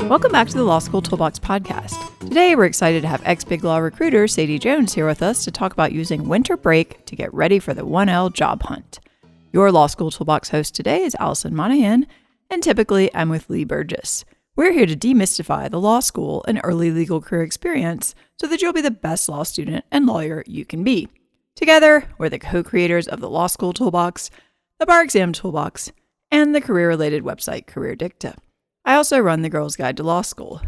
Welcome back to the Law School Toolbox podcast. Today, we're excited to have ex-BigLaw recruiter Sadie Jones here with us to talk about using winter break to get ready for the 1L job hunt. Your Law School Toolbox host today is Alison Monahan, and typically I'm with Lee Burgess. We're here to demystify the law school and early legal career experience so that you'll be the best law student and lawyer you can be. Together, we're the co-creators of the Law School Toolbox, the Bar Exam Toolbox, and the career-related website Career Dicta. I also run the Girls Guide to Law School.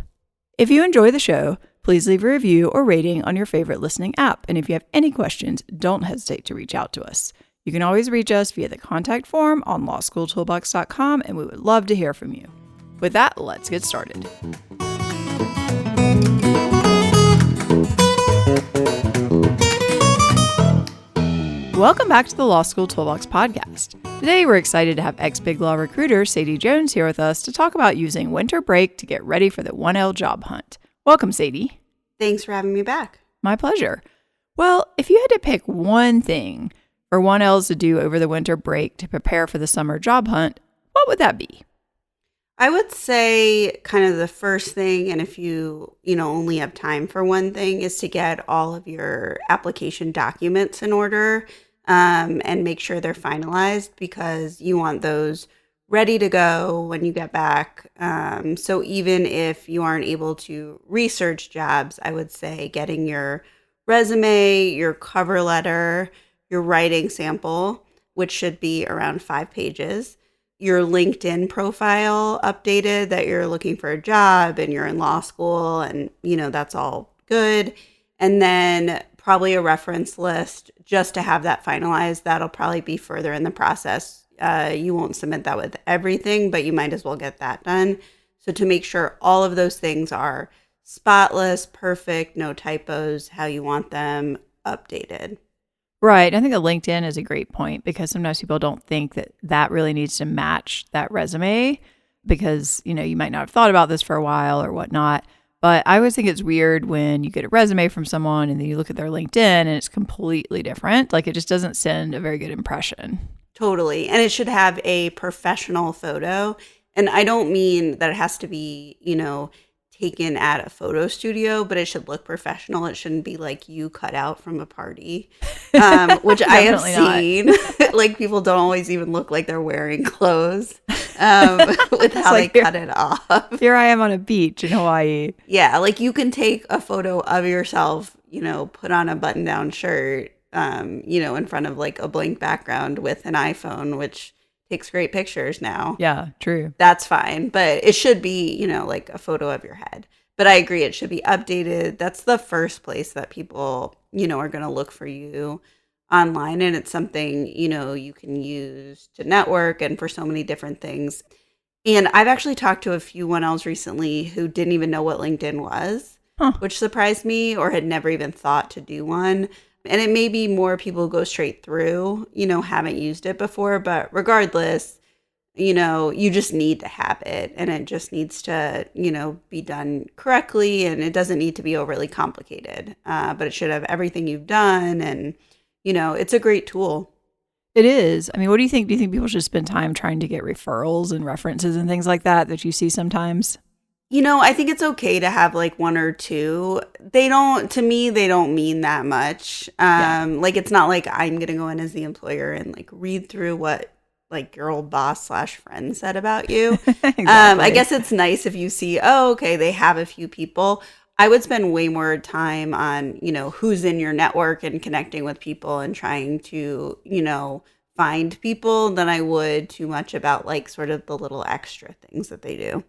If you enjoy the show, please leave a review or rating on your favorite listening app. And if you have any questions, don't hesitate to reach out to us. You can always reach us via the contact form on lawschooltoolbox.com, and we would love to hear from you. With that, let's get started. Welcome back to the Law School Toolbox podcast. Today, we're excited to have ex-BigLaw recruiter Sadie Jones here with us to talk about using winter break to get ready for the 1L job hunt. Welcome, Sadie. Thanks for having me back. My pleasure. Well, if you had to pick one thing for 1Ls to do over the winter break to prepare for the summer job hunt, what would that be? I would say kind of the first thing, and if you only have time for one thing, is to get all of your application documents in order and make sure they're finalized, because you want those ready to go when you get back. So even if you aren't able to research jobs, I would say getting your resume, your cover letter, your writing sample, which should be around 5 pages, your LinkedIn profile updated that you're looking for a job and you're in law school, and that's all good. And then probably a reference list just to have that finalized. That'll probably be further in the process. You won't submit that with everything, but you might as well get that done. So to make sure all of those things are spotless, perfect, no typos, how you want them updated. Right. I think a LinkedIn is a great point, because sometimes people don't think that that really needs to match that resume because, you might not have thought about this for a while or whatnot. But I always think it's weird when you get a resume from someone and then you look at their LinkedIn and it's completely different. Like, it just doesn't send a very good impression. Totally. And it should have a professional photo. And I don't mean that it has to be, taken at a photo studio, but it should look professional. It shouldn't be like you cut out from a party, which I have seen. Like, people don't always even look like they're wearing clothes with how they cut it off. Here I am on a beach in Hawaii. Yeah, like you can take a photo of yourself, put on a button-down shirt, in front of like a blank background with an iPhone, which takes great pictures now. Yeah, true. That's fine. But it should be, like a photo of your head. But I agree, it should be updated. That's the first place that people, are going to look for you online. And it's something, you can use to network and for so many different things. And I've actually talked to a few 1Ls recently who didn't even know what LinkedIn was, which surprised me, or had never even thought to do one. And it may be more people go straight through, haven't used it before. But regardless, you just need to have it. And it just needs to, be done correctly. And it doesn't need to be overly complicated. But it should have everything you've done. And, it's a great tool. It is. I mean, what do you think? Do you think people should spend time trying to get referrals and references and things like that you see sometimes? I think it's okay to have like one or two. To me, they don't mean that much. Like, it's not like I'm going to go in as the employer and like read through what like your old boss / friend said about you. Exactly. I guess it's nice if you see, okay, they have a few people. I would spend way more time on, who's in your network and connecting with people and trying to, find people than I would too much about like sort of the little extra things that they do.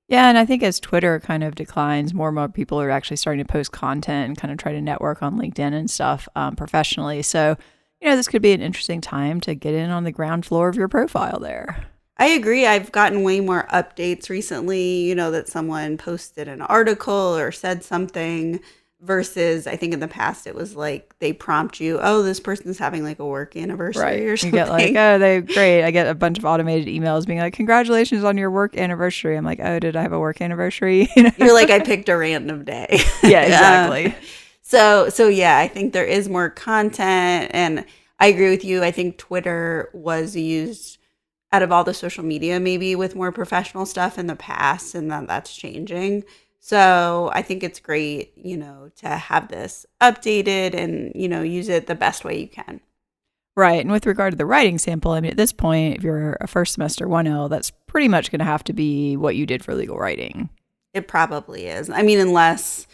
Yeah, and I think as Twitter kind of declines, more and more people are actually starting to post content and kind of try to network on LinkedIn and stuff professionally. So, this could be an interesting time to get in on the ground floor of your profile there. I agree. I've gotten way more updates recently, that someone posted an article or said something, versus I think in the past it was like they prompt you, this person's having like a work anniversary or something. You get like, they're great. I get a bunch of automated emails being like, congratulations on your work anniversary. I'm like, did I have a work anniversary? You're like, I picked a random day. Yeah, exactly. So yeah, I think there is more content, and I agree with you. I think Twitter was used out of all the social media, maybe with more professional stuff in the past, and that's changing. So I think it's great, to have this updated and, use it the best way you can. Right. And with regard to the writing sample, I mean, at this point, if you're a first semester 1L, that's pretty much going to have to be what you did for legal writing. It probably is. I mean, unless,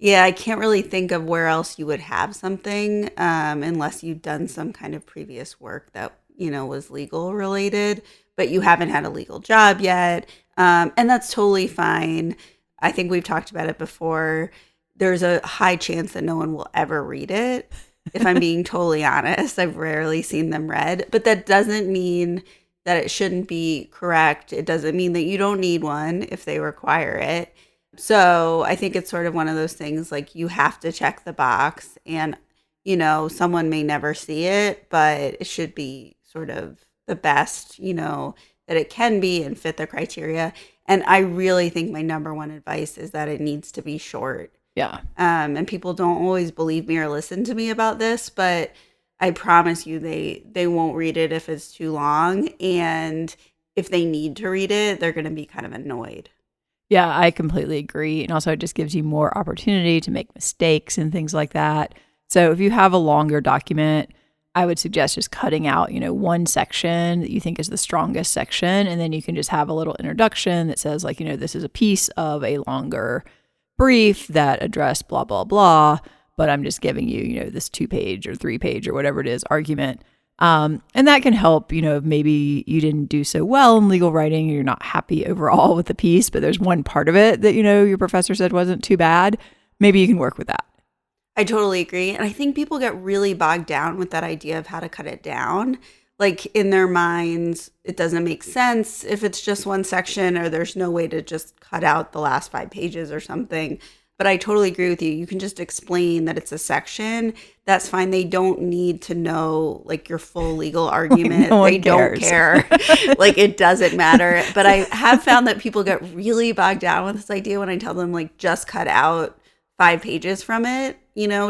I can't really think of where else you would have something unless you've done some kind of previous work that, was legal related, but you haven't had a legal job yet. And that's totally fine. I think we've talked about it before. There's a high chance that no one will ever read it. If I'm being totally honest, I've rarely seen them read, but that doesn't mean that it shouldn't be correct. It doesn't mean that you don't need one if they require it. So I think it's sort of one of those things like you have to check the box and, someone may never see it, but it should be sort of the best, that it can be and fit the criteria. And I really think my number one advice is that it needs to be short. Yeah. And people don't always believe me or listen to me about this, but I promise you they won't read it if it's too long. And if they need to read it, they're going to be kind of annoyed. Yeah, I completely agree. And also it just gives you more opportunity to make mistakes and things like that. So if you have a longer document, I would suggest just cutting out, one section that you think is the strongest section. And then you can just have a little introduction that says like, this is a piece of a longer brief that addressed blah, blah, blah. But I'm just giving you, this 2-page or 3-page or whatever it is argument. And that can help, if maybe you didn't do so well in legal writing, you're not happy overall with the piece, but there's one part of it that, your professor said wasn't too bad. Maybe you can work with that. I totally agree. And I think people get really bogged down with that idea of how to cut it down. Like in their minds, it doesn't make sense if it's just one section or there's no way to just cut out the last 5 pages or something. But I totally agree with you. You can just explain that it's a section. That's fine. They don't need to know like your full legal argument. No one they cares. Don't care. Like it doesn't matter. But I have found that people get really bogged down with this idea when I tell them like just cut out 5 pages from it,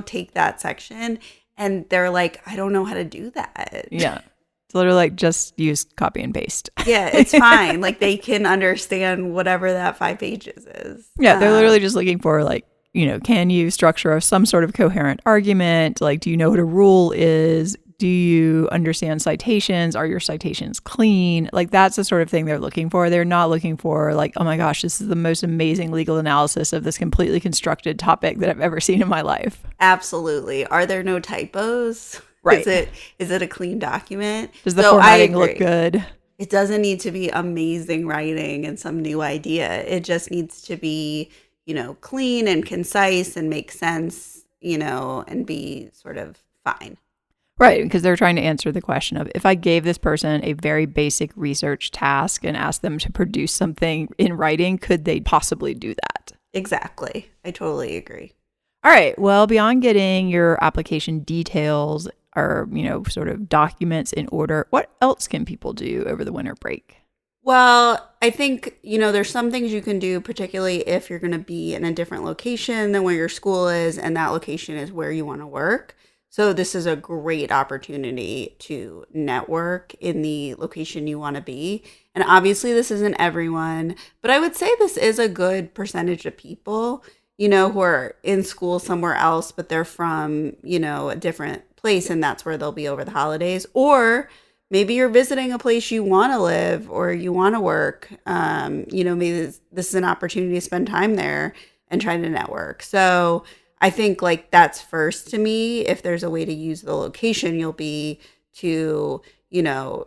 take that section. And they're like, I don't know how to do that. Yeah. It's literally like just use copy and paste. Yeah, it's fine. Like they can understand whatever that 5 pages is. Yeah, they're literally just looking for like, can you structure some sort of coherent argument? Like, do you know what a rule is? Do you understand citations? Are your citations clean? Like that's the sort of thing they're looking for. They're not looking for like, oh my gosh, this is the most amazing legal analysis of this completely constructed topic that I've ever seen in my life. Absolutely. Are there no typos? Right. Is it a clean document? Does the formatting look good? It doesn't need to be amazing writing and some new idea. It just needs to be, clean and concise and make sense, and be sort of fine. Right, because they're trying to answer the question of if I gave this person a very basic research task and asked them to produce something in writing, could they possibly do that? Exactly. I totally agree. All right. Well, beyond getting your application details or, sort of documents in order, what else can people do over the winter break? Well, I think, there's some things you can do, particularly if you're going to be in a different location than where your school is, and that location is where you want to work. So this is a great opportunity to network in the location you want to be. And obviously this isn't everyone, but I would say this is a good percentage of people, who are in school somewhere else, but they're from, a different place and that's where they'll be over the holidays. Or maybe you're visiting a place you want to live or you want to work. Maybe this is an opportunity to spend time there and try to network. So I think like that's first to me. If there's a way to use the location, you'll be to,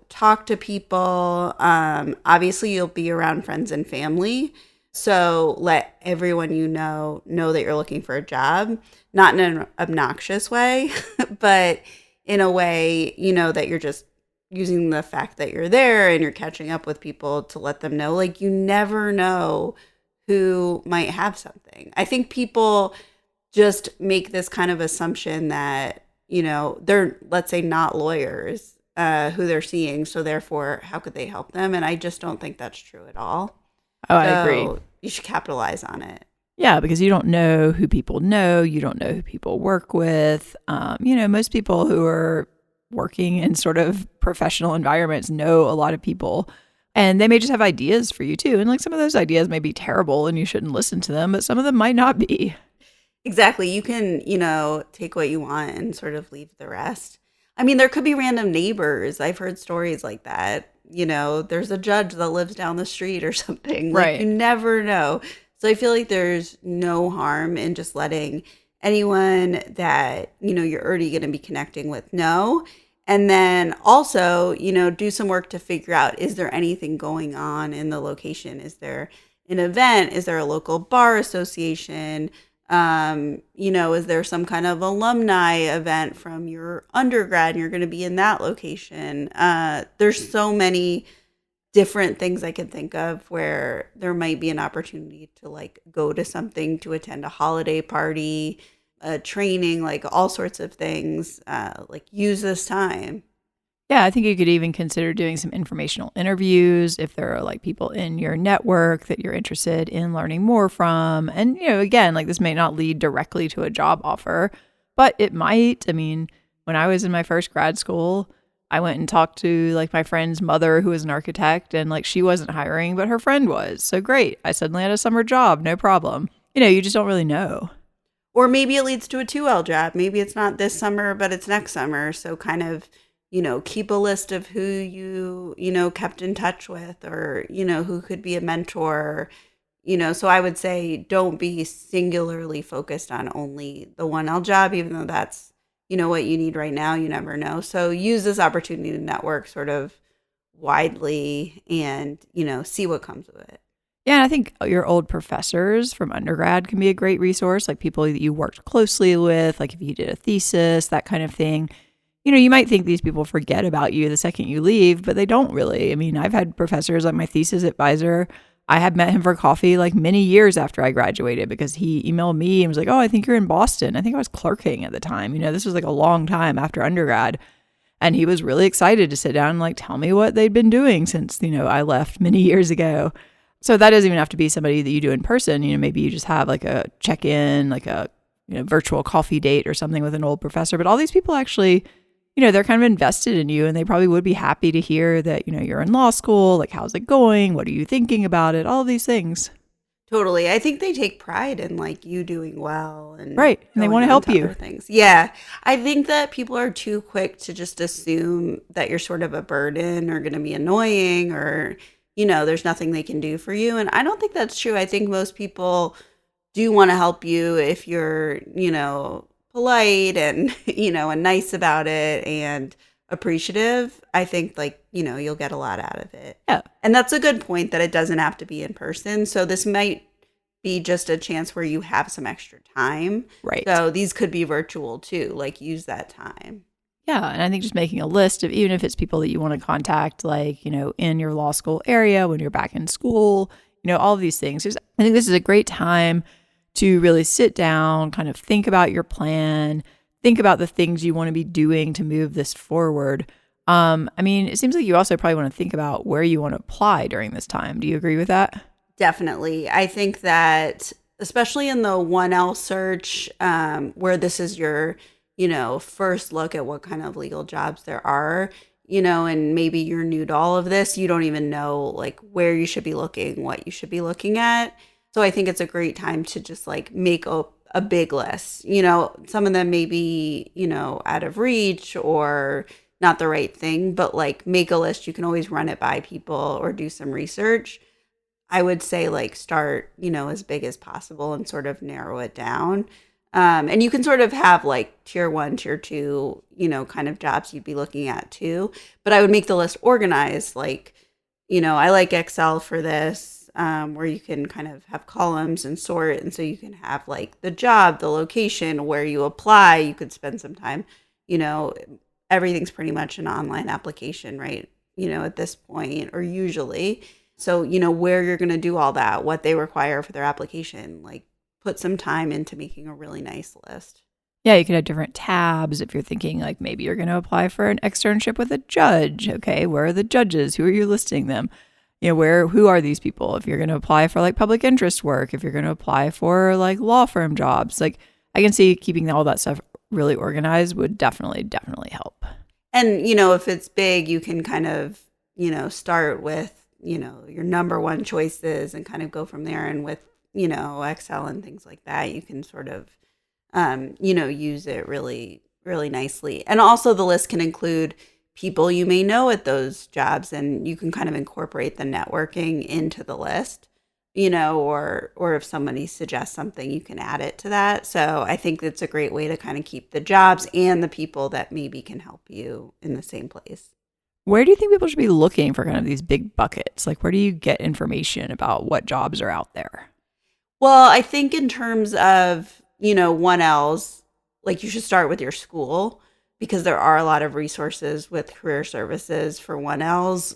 talk to people. Obviously, you'll be around friends and family. So let everyone know that you're looking for a job, not in an obnoxious way, but in a way, that you're just using the fact that you're there and you're catching up with people to let them know. Like you never know who might have something. I think people just make this kind of assumption that, they're, let's say, not lawyers who they're seeing. So therefore, how could they help them? And I just don't think that's true at all. Oh, I agree. You should capitalize on it. Yeah, because you don't know who people know. You don't know who people work with. Most people who are working in sort of professional environments know a lot of people. And they may just have ideas for you too. And like some of those ideas may be terrible and you shouldn't listen to them, but some of them might not be. Exactly. You can, take what you want and sort of leave the rest. I mean, there could be random neighbors. I've heard stories like that. There's a judge that lives down the street or something. Like, Right. you never know. So I feel like there's no harm in just letting anyone that, you're already going to be connecting with know. And then also, do some work to figure out, is there anything going on in the location? Is there an event? Is there a local bar association? Is there some kind of alumni event from your undergrad and you're going to be in that location? There's so many different things I can think of where there might be an opportunity to like go to something, to attend a holiday party, a training, like all sorts of things, like use this time. Yeah, I think you could even consider doing some informational interviews if there are like people in your network that you're interested in learning more from. And, again, like this may not lead directly to a job offer, but it might. I mean, when I was in my first grad school, I went and talked to like my friend's mother who was an architect, and like she wasn't hiring, but her friend was. So great. I suddenly had a summer job, no problem. You just don't really know. Or maybe it leads to a 2L job. Maybe it's not this summer, but it's next summer. So kind of, keep a list of who you, kept in touch with, or, who could be a mentor, so I would say don't be singularly focused on only the 1L job, even though that's, what you need right now. You never know. So use this opportunity to network sort of widely and, see what comes of it. Yeah, and I think your old professors from undergrad can be a great resource, like people that you worked closely with, like if you did a thesis, that kind of thing. You might think these people forget about you the second you leave, but they don't really. I mean, I've had professors like my thesis advisor. I had met him for coffee like many years after I graduated because he emailed me and was like, oh, I think you're in Boston. I think I was clerking at the time. This was like a long time after undergrad. And he was really excited to sit down and like tell me what they'd been doing since, I left many years ago. So that doesn't even have to be somebody that you do in person. Maybe you just have like a check-in, like a virtual coffee date or something with an old professor. But all these people actually, they're kind of invested in you, and they probably would be happy to hear that, you're in law school. Like, how's it going? What are you thinking about it? All of these things. Totally. I think they take pride in like you doing well, and right. And they want to help you. Things. Yeah. I think that people are too quick to just assume that you're sort of a burden or going to be annoying, or there's nothing they can do for you. And I don't think that's true. I think most people do want to help you if you're, polite and, and nice about it and appreciative. I think like, you'll get a lot out of it. Yeah. And that's a good point, that it doesn't have to be in person. So this might be just a chance where you have some extra time. Right. So these could be virtual too, like use that time. Yeah, and I think just making a list of, even if it's people that you want to contact, like, in your law school area when you're back in school, all of these things. I think this is a great time to really sit down, kind of think about your plan, think about the things you want to be doing to move this forward. It seems like you also probably want to think about where you want to apply during this time. Do you agree with that? Definitely. I think that especially in the 1L search, where this is your first look at what kind of legal jobs there are, and maybe you're new to all of this, you don't even know like where you should be looking, what you should be looking at. So I think it's a great time to just like make a big list. Some of them may be, out of reach or not the right thing, but like make a list. You can always run it by people or do some research. I would say like start, as big as possible and sort of narrow it down. And you can sort of have like tier 1, tier 2, kind of jobs you'd be looking at too. But I would make the list organized. Like, I like Excel for this, where you can kind of have columns and sort. And so you can have like the job, the location, where you apply. You could spend some time, everything's pretty much an online application, right? At this point, or usually. So, where you're going to do all that, what they require for their application, like put some time into making a really nice list. Yeah, you could have different tabs if you're thinking like maybe you're going to apply for an externship with a judge. Okay, where are the judges? Who are you listing them? Who are these people? If you're going to apply for like public interest work, if you're going to apply for like law firm jobs, like I can see keeping all that stuff really organized would definitely help. And, if it's big, you can kind of, start with, your number one choices and kind of go from there. And with, Excel and things like that, you can sort of, use it really, really nicely. And also the list can include people you may know at those jobs, and you can kind of incorporate the networking into the list, or if somebody suggests something, you can add it to that. So I think it's a great way to kind of keep the jobs and the people that maybe can help you in the same place. Where do you think people should be looking for kind of these big buckets? Like, where do you get information about what jobs are out there? Well, I think in terms of, 1Ls, like you should start with your school, because there are a lot of resources with career services for 1Ls.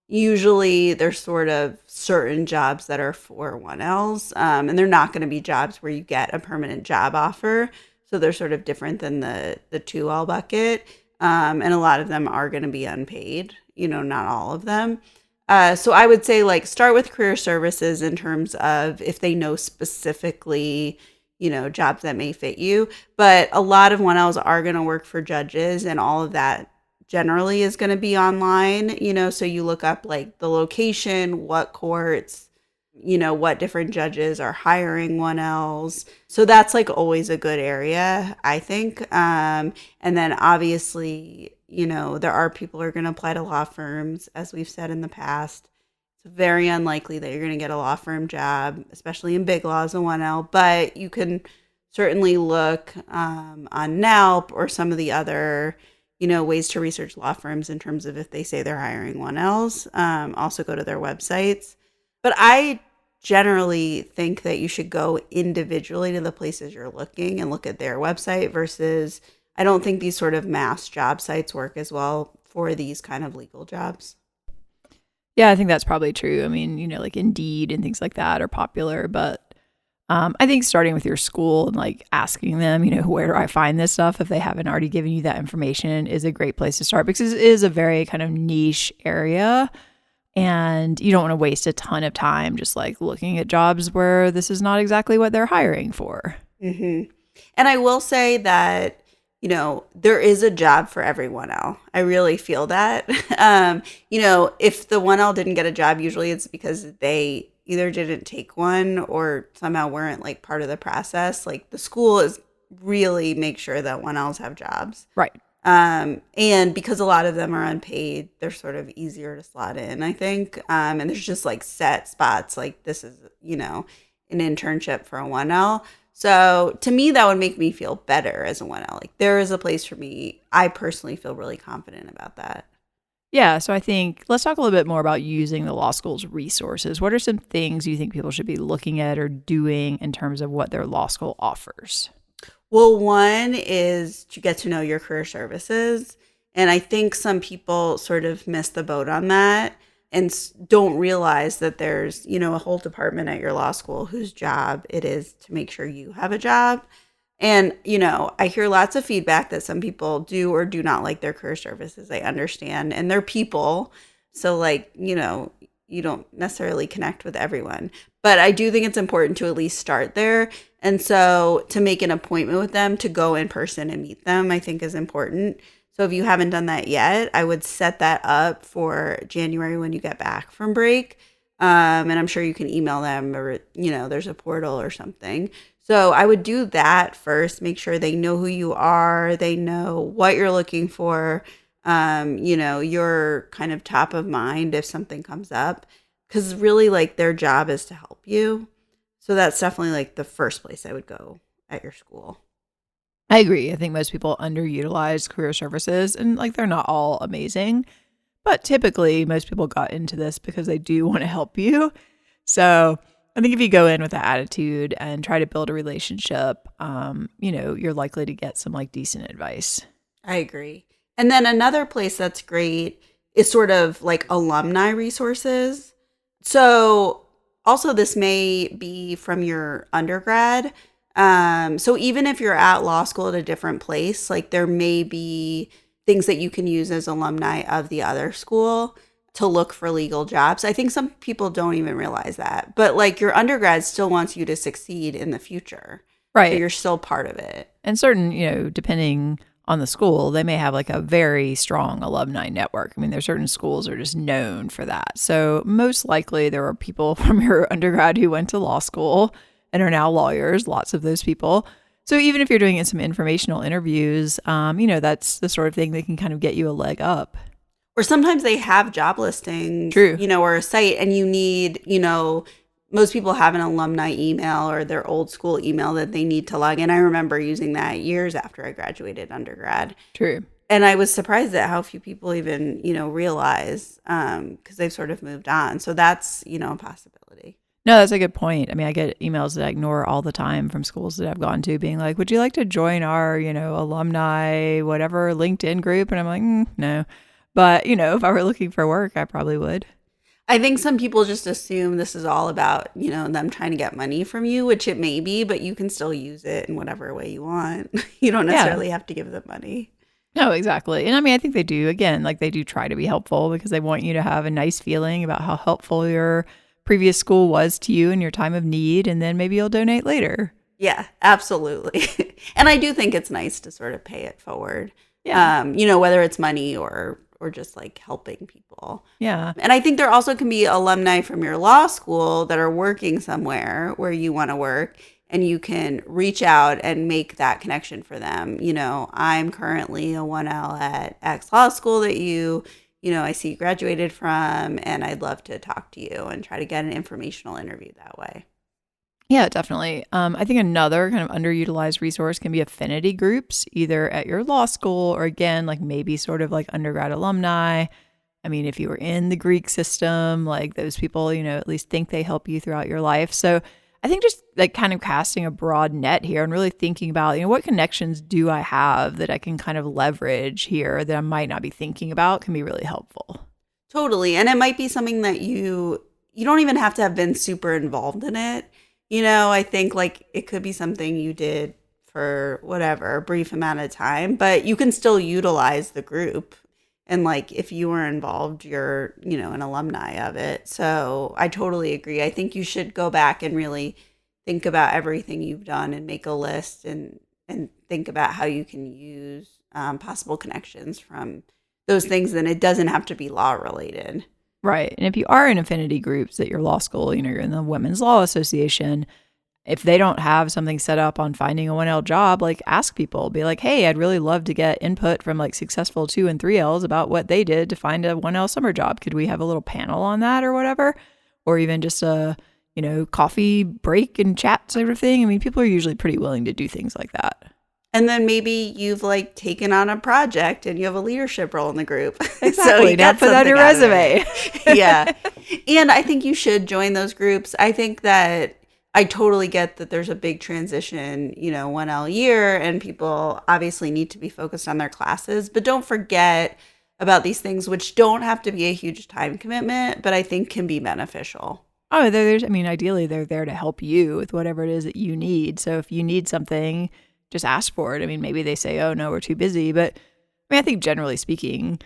Usually there's sort of certain jobs that are for 1Ls, and they're not going to be jobs where you get a permanent job offer. So they're sort of different than the 2L bucket. And a lot of them are going to be unpaid, not all of them. So I would say start with career services in terms of if they know specifically, jobs that may fit you. But a lot of 1Ls are going to work for judges, and all of that generally is going to be online, so you look up the location, what courts, what different judges are hiring 1Ls. So that's always a good area, I think. And then obviously, there are people who are going to apply to law firms, as we've said in the past. It's very unlikely that you're going to get a law firm job, especially in big law as a 1L, but you can certainly look on NALP or some of the other ways to research law firms in terms of if they say they're hiring 1Ls. Also go to their websites. But I generally think that you should go individually to the places you're looking and look at their website versus I don't think these sort of mass job sites work as well for these kind of legal jobs. Yeah, I think that's probably true. I mean, like Indeed and things like that are popular, but I think starting with your school and asking them, where do I find this stuff if they haven't already given you that information is a great place to start, because it is a very kind of niche area and you don't want to waste a ton of time just looking at jobs where this is not exactly what they're hiring for. Mm-hmm. And I will say that, there is a job for every 1L. I really feel that. If the 1L didn't get a job, usually it's because they either didn't take one or somehow weren't part of the process. The school is really make sure that 1Ls have jobs. Right. And because a lot of them are unpaid, they're sort of easier to slot in, I think. And there's just set spots, this is, an internship for a 1L. So to me, that would make me feel better as a 1L. There is a place for me. I personally feel really confident about that. Yeah, so I think let's talk a little bit more about using the law school's resources. What are some things you think people should be looking at or doing in terms of what their law school offers? Well, one is to get to know your career services. And I think some people sort of miss the boat on that and don't realize that there's, a whole department at your law school whose job it is to make sure you have a job. And, I hear lots of feedback that some people do or do not like their career services. I understand. And they're people. So you don't necessarily connect with everyone. But I do think it's important to at least start there. And so to make an appointment with them, to go in person and meet them, I think is important. So if you haven't done that yet, I would set that up for January when you get back from break. And I'm sure you can email them or, there's a portal or something. So I would do that first, make sure they know who you are, they know what you're looking for, you're kind of top of mind if something comes up, because really their job is to help you. So that's definitely the first place I would go at your school. I agree. I think most people underutilize career services and they're not all amazing, but typically most people got into this because they do want to help you. So I think if you go in with that attitude and try to build a relationship, you're likely to get some decent advice. I agree. And then another place that's great is sort of alumni resources. So also this may be from your undergrad. So even if you're at law school at a different place, there may be things that you can use as alumni of the other school to look for legal jobs. I think some people don't even realize that, but your undergrad still wants you to succeed in the future. Right. So you're still part of it. And certain, depending on the school, they may have like a very strong alumni network. I mean, there's certain schools that are just known for that. So most likely there are people from your undergrad who went to law school and are now lawyers, lots of those people. So even if you're doing some informational interviews, that's the sort of thing that can kind of get you a leg up. Or sometimes they have job listings, True. Or a site, and you need, most people have an alumni email or their old school email that they need to log in. I remember using that years after I graduated undergrad. True. And I was surprised at how few people even, realize because they've sort of moved on. So that's, a possibility. No, that's a good point. I mean, I get emails that I ignore all the time from schools that I've gone to being like, would you like to join our, alumni, whatever, LinkedIn group? And I'm like, no. But, if I were looking for work, I probably would. I think some people just assume this is all about, them trying to get money from you, which it may be, but you can still use it in whatever way you want. You don't necessarily have to give them money. No, exactly. And I mean, I think they do, again, like they do try to be helpful because they want you to have a nice feeling about how helpful your previous school was to you in your time of need, and then maybe you'll donate later. Yeah, absolutely. And I do think it's nice to sort of pay it forward. Yeah. Whether it's money or just like helping people. Yeah. And I think there also can be alumni from your law school that are working somewhere where you want to work, and you can reach out and make that connection for them. I'm currently a 1L at X Law School that I see you graduated from, and I'd love to talk to you and try to get an informational interview that way. Yeah, definitely. I think another kind of underutilized resource can be affinity groups, either at your law school or again, like maybe sort of like undergrad alumni. I mean, if you were in the Greek system, like those people, at least think they help you throughout your life. So I think just like kind of casting a broad net here and really thinking about, what connections do I have that I can kind of leverage here that I might not be thinking about can be really helpful. Totally. And it might be something that you don't even have to have been super involved in it. I think like it could be something you did for whatever, a brief amount of time, but you can still utilize the group. And like if you were involved, you're, an alumni of it. So I totally agree. I think you should go back and really think about everything you've done and make a list and think about how you can use possible connections from those things. And it doesn't have to be law related. Right. And if you are in affinity groups at your law school, you're in the Women's Law Association, if they don't have something set up on finding a 1L job, like ask people, be like, hey, I'd really love to get input from like successful 2 and 3Ls about what they did to find a 1L summer job. Could we have a little panel on that or whatever? Or even just a, coffee break and chat sort of thing. I mean, people are usually pretty willing to do things like that. And then maybe you've like taken on a project and you have a leadership role in the group. Exactly. So you now put that on your resume. Yeah. And I think you should join those groups. I think that I totally get that there's a big transition, 1L year, and people obviously need to be focused on their classes, but don't forget about these things, which don't have to be a huge time commitment, but I think can be beneficial. Oh, ideally they're there to help you with whatever it is that you need. So if you need something, just ask for it. I mean, maybe they say, oh, no, we're too busy. But I think generally speaking,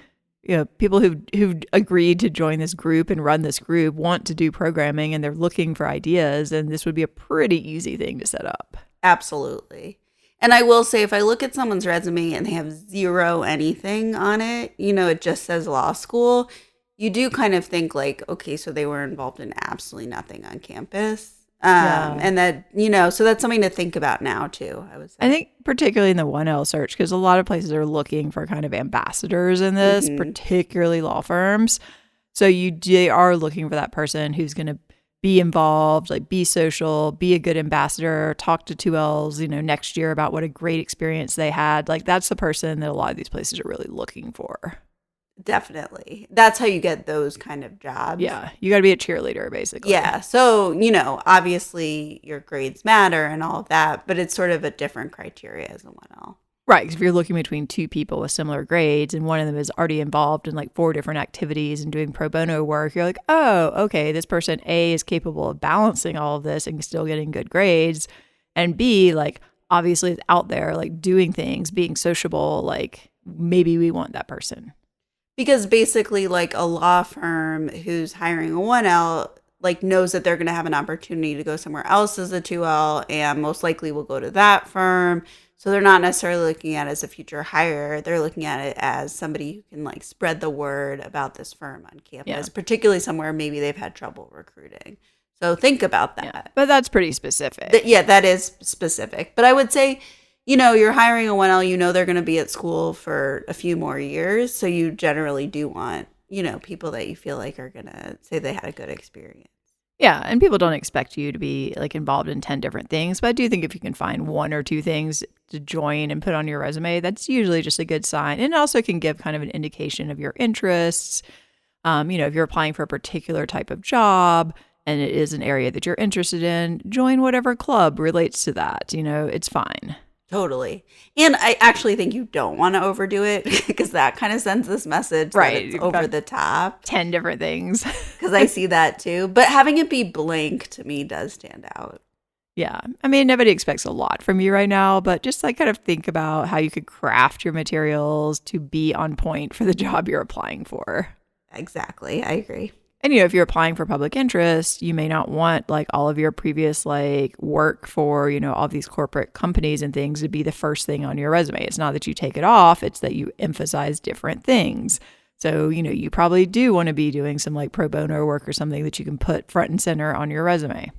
people who've agreed to join this group and run this group want to do programming and they're looking for ideas. And this would be a pretty easy thing to set up. Absolutely. And I will say, if I look at someone's resume and they have zero anything on it, it just says law school, you do kind of think like, okay, so they were involved in absolutely nothing on campus. And that, so that's something to think about now too, I would say. I think particularly in the 1L search, because a lot of places are looking for kind of ambassadors in this, particularly law firms. So they are looking for that person who's going to be involved, like be social, be a good ambassador, talk to 2Ls, next year about what a great experience they had. Like that's the person that a lot of these places are really looking for. Definitely. That's how you get those kind of jobs. Yeah. You got to be a cheerleader, basically. Yeah. So, obviously your grades matter and all of that, but it's sort of a different criteria as a 1L. Right. Because if you're looking between two people with similar grades and one of them is already involved in like 4 different activities and doing pro bono work, you're like, oh, okay, this person A is capable of balancing all of this and still getting good grades. And B, like, obviously is out there, like doing things, being sociable, like maybe we want that person. Because basically, like a law firm who's hiring a 1L, like knows that they're going to have an opportunity to go somewhere else as a 2L and most likely will go to that firm. So they're not necessarily looking at it as a future hire. They're looking at it as somebody who can like spread the word about this firm on campus, particularly somewhere maybe they've had trouble recruiting. So think about that. Yeah, but that's pretty specific. That is specific. But I would say, you're hiring a 1L, they're going to be at school for a few more years. So you generally do want, people that you feel like are going to say they had a good experience. Yeah, and people don't expect you to be like involved in 10 different things, but I do think if you can find one or two things to join and put on your resume, that's usually just a good sign. And it also can give kind of an indication of your interests. If you're applying for a particular type of job and it is an area that you're interested in, join whatever club relates to that. It's fine. Totally. And I actually think you don't want to overdo it because that kind of sends this message that it's over the top. 10 different things. Because I see that too. But having it be blank to me does stand out. Yeah. I mean, nobody expects a lot from you right now, but just like kind of think about how you could craft your materials to be on point for the job you're applying for. Exactly. I agree. And, if you're applying for public interest, you may not want like all of your previous like work for, all of these corporate companies and things to be the first thing on your resume. It's not that you take it off. It's that you emphasize different things. So, you probably do want to be doing some like pro bono work or something that you can put front and center on your resume.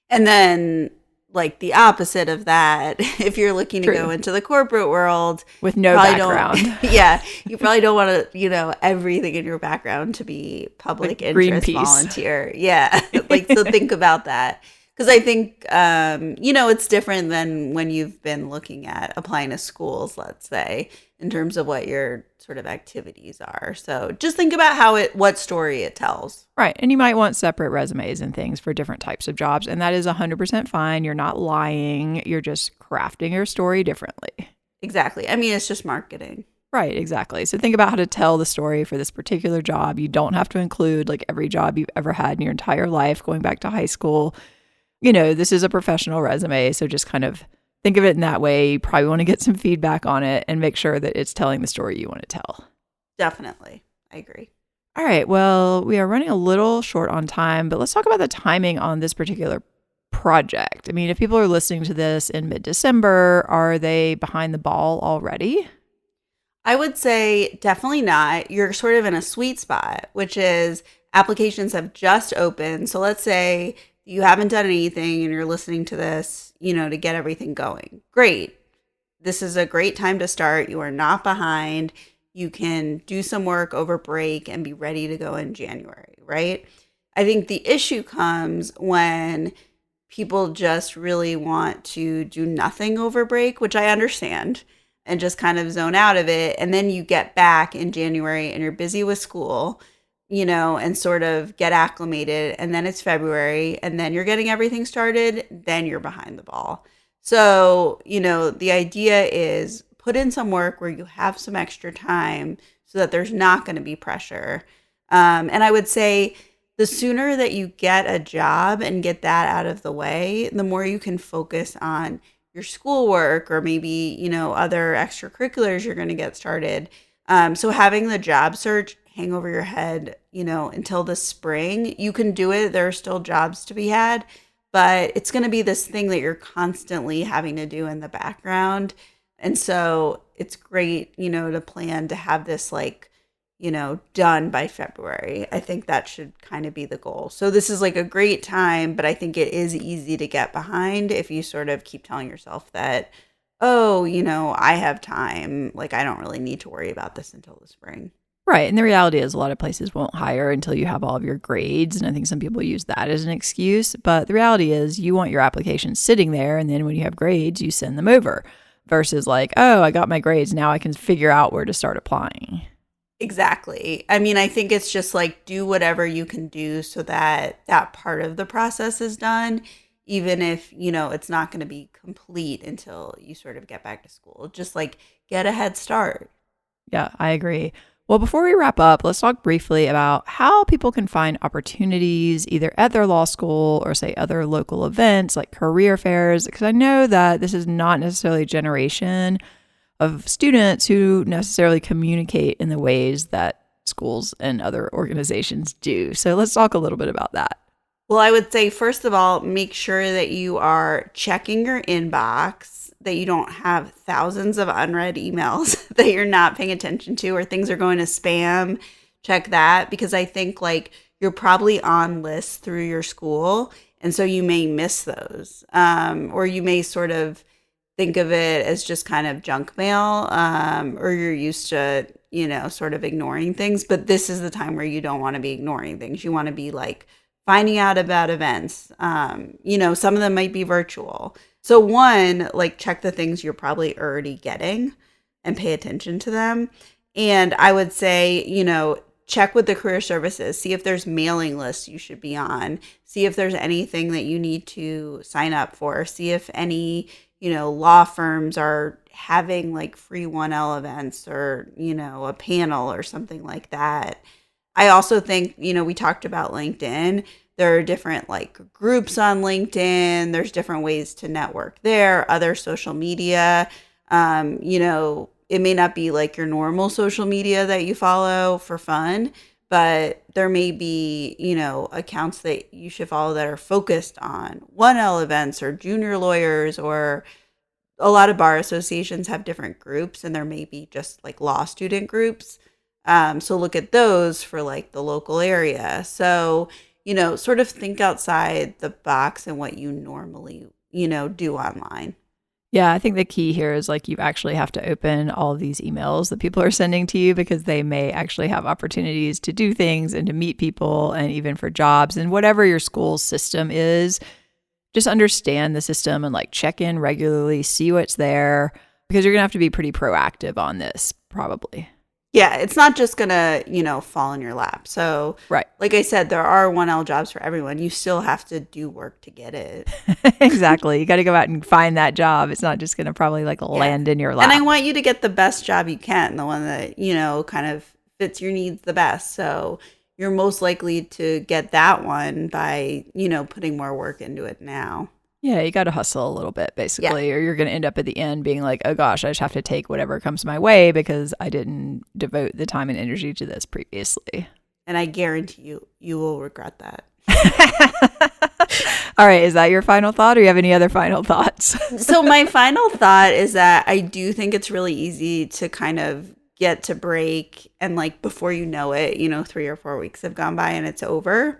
And then like the opposite of that, if you're looking to go into the corporate world with no background. You probably don't want to, everything in your background to be public like interest Greenpeace. Volunteer. Yeah. So think about that. Because I think, it's different than when you've been looking at applying to schools, let's say, in terms of what your sort of activities are. So just think about what story it tells. Right. And you might want separate resumes and things for different types of jobs. And that is 100% fine. You're not lying. You're just crafting your story differently. Exactly. I mean, it's just marketing. Right, exactly. So think about how to tell the story for this particular job. You don't have to include like every job you've ever had in your entire life, going back to high school. This is a professional resume. So just kind of think of it in that way. You probably want to get some feedback on it and make sure that it's telling the story you want to tell. Definitely. I agree. All right. Well, we are running a little short on time, but let's talk about the timing on this particular project. I mean, if people are listening to this in mid-December, are they behind the ball already? I would say definitely not. You're sort of in a sweet spot, which is applications have just opened. So let's say you haven't done anything and you're listening to this, to get everything going. Great. This is a great time to start. You are not behind. You can do some work over break and be ready to go in January, right? I think the issue comes when people just really want to do nothing over break, which I understand, and just kind of zone out of it. And then you get back in January and you're busy with school, and sort of get acclimated. And then it's February and then you're getting everything started. Then you're behind the ball. So, the idea is put in some work where you have some extra time so that there's not going to be pressure. And I would say the sooner that you get a job and get that out of the way, the more you can focus on your schoolwork or maybe, other extracurriculars you're going to get started. So having the job search hang over your head, until the spring, you can do it. There are still jobs to be had, but it's going to be this thing that you're constantly having to do in the background. And so it's great, to plan to have this done by February. I think that should kind of be the goal. So this is like a great time, but I think it is easy to get behind if you sort of keep telling yourself that, I have time. Like, I don't really need to worry about this until the spring. Right. And the reality is a lot of places won't hire until you have all of your grades. And I think some people use that as an excuse. But the reality is you want your application sitting there. And then when you have grades, you send them over versus like, oh, I got my grades. Now I can figure out where to start applying. Exactly. I mean, I think it's just like do whatever you can do so that that part of the process is done, even if, it's not going to be complete until you sort of get back to school. Just like get a head start. Yeah, I agree. Well, before we wrap up, let's talk briefly about how people can find opportunities either at their law school or say other local events like career fairs, because I know that this is not necessarily a generation of students who necessarily communicate in the ways that schools and other organizations do. So let's talk a little bit about that. Well, I would say, first of all, make sure that you are checking your inbox, that you don't have thousands of unread emails that you're not paying attention to, or things are going to spam. Check that, because I think like you're probably on lists through your school, and so you may miss those, or you may sort of think of it as just kind of junk mail, or you're used to, sort of ignoring things. But this is the time where you don't want to be ignoring things. You want to be like finding out about events. Some of them might be virtual. So one, like check the things you're probably already getting and pay attention to them. And I would say, check with the career services, see if there's mailing lists you should be on, see if there's anything that you need to sign up for, see if any, law firms are having like free 1L events or, a panel or something like that. I also think, we talked about LinkedIn. There are different like groups on LinkedIn. There's different ways to network there, other social media. It may not be like your normal social media that you follow for fun, but there may be, accounts that you should follow that are focused on 1L events or junior lawyers, or a lot of bar associations have different groups, and there may be just like law student groups. So look at those for like the local area. So, sort of think outside the box and what you normally, do online. Yeah, I think the key here is like you actually have to open all of these emails that people are sending to you, because they may actually have opportunities to do things and to meet people, and even for jobs, and whatever your school's system is. Just understand the system and like check in regularly, see what's there, because you're going to have to be pretty proactive on this probably. Yeah, it's not just going to, fall in your lap. So, right. Like I said, there are 1L jobs for everyone. You still have to do work to get it. Exactly. You got to go out and find that job. It's not just going to probably like land in your lap. And I want you to get the best job you can, the one that, kind of fits your needs the best. So you're most likely to get that one by, putting more work into it now. Yeah, you got to hustle a little bit, basically, or you're going to end up at the end being like, oh gosh, I just have to take whatever comes my way because I didn't devote the time and energy to this previously. And I guarantee you will regret that. All right, is that your final thought, or you have any other final thoughts? So my final thought is that I do think it's really easy to kind of get to break, and like before you know it, 3 or 4 weeks have gone by and it's over.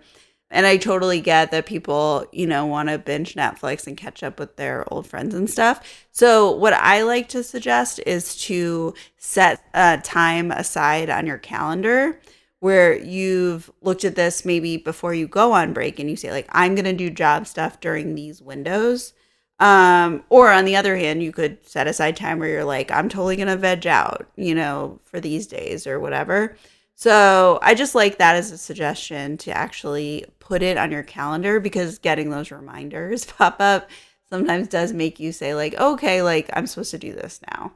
And I totally get that people, want to binge Netflix and catch up with their old friends and stuff. So what I like to suggest is to set time aside on your calendar where you've looked at this maybe before you go on break, and you say like, I'm going to do job stuff during these windows. Or on the other hand, you could set aside time where you're like, I'm totally going to veg out, for these days or whatever. So I just like that as a suggestion to actually put it on your calendar, because getting those reminders pop up sometimes does make you say like, okay, like I'm supposed to do this now.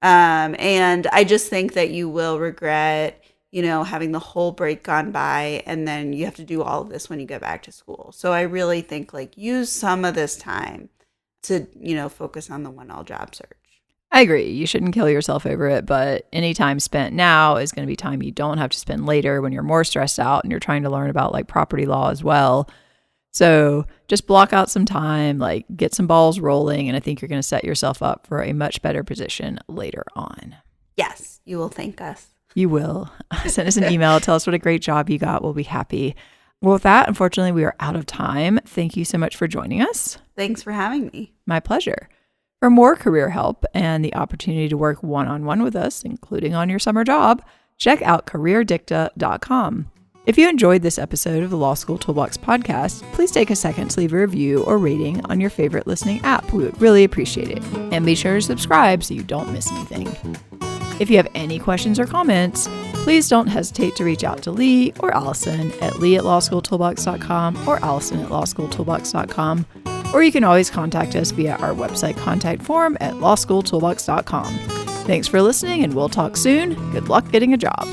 And I just think that you will regret, having the whole break gone by, and then you have to do all of this when you get back to school. So I really think like use some of this time to, focus on the 1L job search. I agree. You shouldn't kill yourself over it, but any time spent now is going to be time you don't have to spend later when you're more stressed out and you're trying to learn about like property law as well. So just block out some time, like get some balls rolling, and I think you're going to set yourself up for a much better position later on. Yes, you will thank us. You will. Send us an email. Tell us what a great job you got. We'll be happy. Well, with that, unfortunately, we are out of time. Thank you so much for joining us. Thanks for having me. My pleasure. For more career help and the opportunity to work one-on-one with us, including on your summer job, check out careerdicta.com. If you enjoyed this episode of the Law School Toolbox podcast, please take a second to leave a review or rating on your favorite listening app. We would really appreciate it. And be sure to subscribe so you don't miss anything. If you have any questions or comments, please don't hesitate to reach out to Lee or Alison at lee@lawschooltoolbox.com or allison@lawschooltoolbox.com. Or you can always contact us via our website contact form at lawschooltoolbox.com. Thanks for listening, and we'll talk soon. Good luck getting a job.